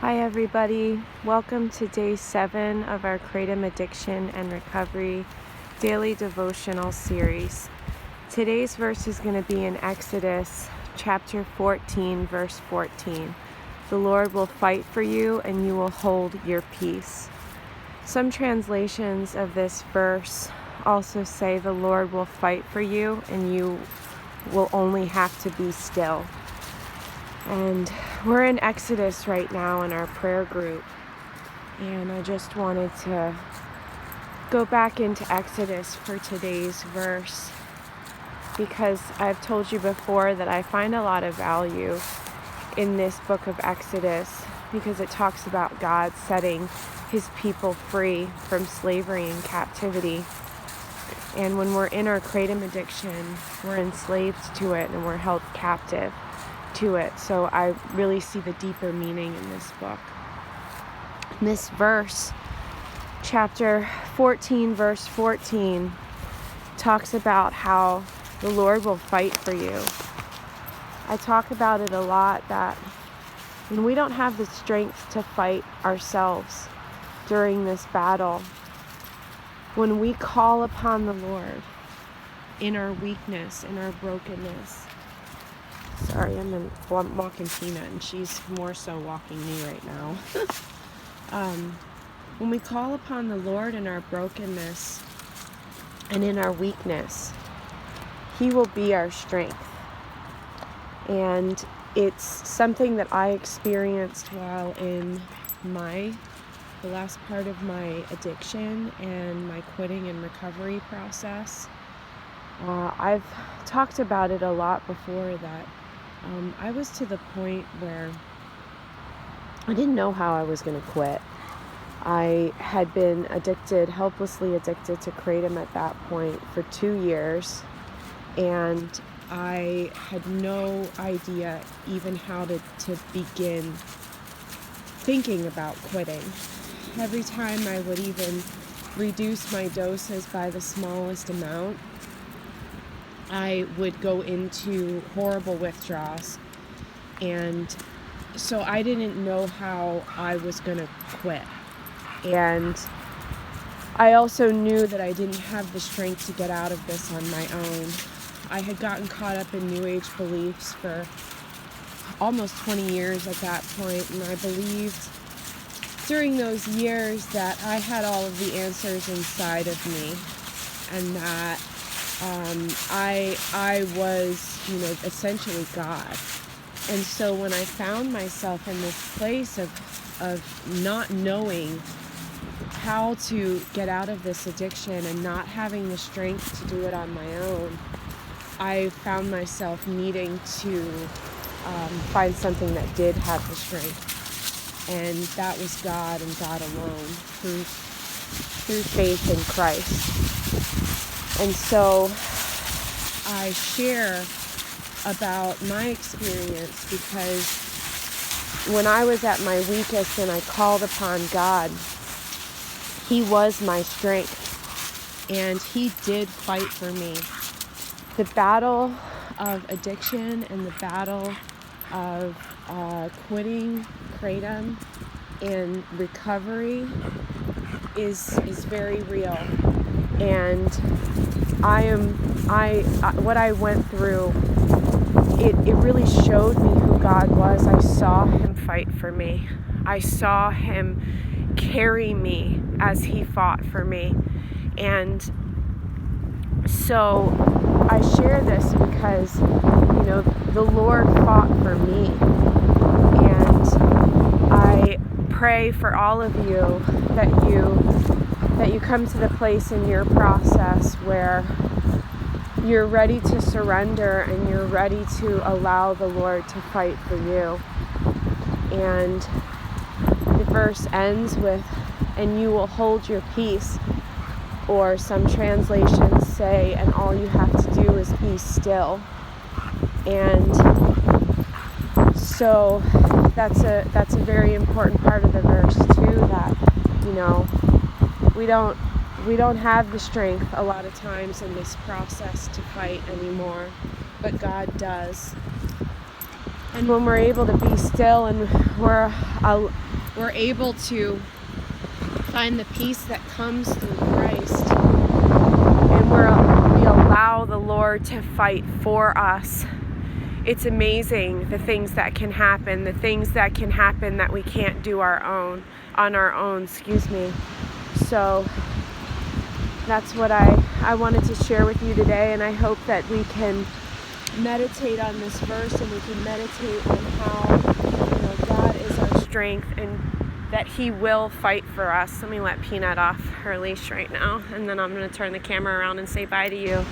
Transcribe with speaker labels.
Speaker 1: Hi everybody, welcome to day 7 of our kratom addiction and recovery daily devotional series. Today's verse is going to be in Exodus chapter 14 verse 14. The Lord will fight for you and you will hold your peace. Some translations of this verse also say the Lord will fight for you and you will only have to be still. And we're in Exodus right now in our prayer group, and I just wanted to go back into Exodus for today's verse because I've told you before that I find a lot of value in this book of Exodus because it talks about God setting his people free from slavery and captivity. And when we're in our kratom addiction, we're enslaved to it and we're held captive to it. So I really see the deeper meaning in this book. This verse, chapter 14, verse 14, talks about how the Lord will fight for you. I talk about it a lot that when we don't have the strength to fight ourselves during this battle, when we call upon the Lord in our weakness, in our brokenness. Sorry, I'm walking Tina, and she's more so walking me right now. When we call upon the Lord in our brokenness and in our weakness, he will be our strength. And it's something that I experienced while in the last part of my addiction and my quitting and recovery process. I've talked about it a lot before that I was to the point where I didn't know how I was going to quit. I had been helplessly addicted to kratom at that point for 2 years, and I had no idea even how to begin thinking about quitting. Every time I would even reduce my doses by the smallest amount, I would go into horrible withdrawals, and so I didn't know how I was going to quit. And I also knew that I didn't have the strength to get out of this on my own. I had gotten caught up in New Age beliefs for almost 20 years at that point, and I believed during those years that I had all of the answers inside of me, and that I was, essentially God. And so when I found myself in this place of not knowing how to get out of this addiction and not having the strength to do it on my own, I found myself needing to find something that did have the strength. And that was God and God alone through faith in Christ. And so I share about my experience because when I was at my weakest and I called upon God, he was my strength and he did fight for me. The battle of addiction and the battle of quitting kratom and recovery is very real. And what I went through, it really showed me who God was. I saw him fight for me. I saw him carry me as he fought for me. And so I share this because, the Lord fought for me. And I pray for all of you that you come to the place in your process where you're ready to surrender and you're ready to allow the Lord to fight for you. And the verse ends with, and you will hold your peace, or some translations say, and all you have to do is be still. And so that's a very important part of the verse too, that we don't have the strength a lot of times in this process to fight anymore, but God does. And when we're able to be still and we're we're able to find the peace that comes through Christ. And we allow the Lord to fight for us. It's amazing the things that can happen, that we can't do on our own. So that's what I wanted to share with you today, and I hope that we can meditate on this verse, and we can meditate on how God is our strength and that He will fight for us. Let me let Peanut off her leash right now, and then I'm going to turn the camera around and say bye to you.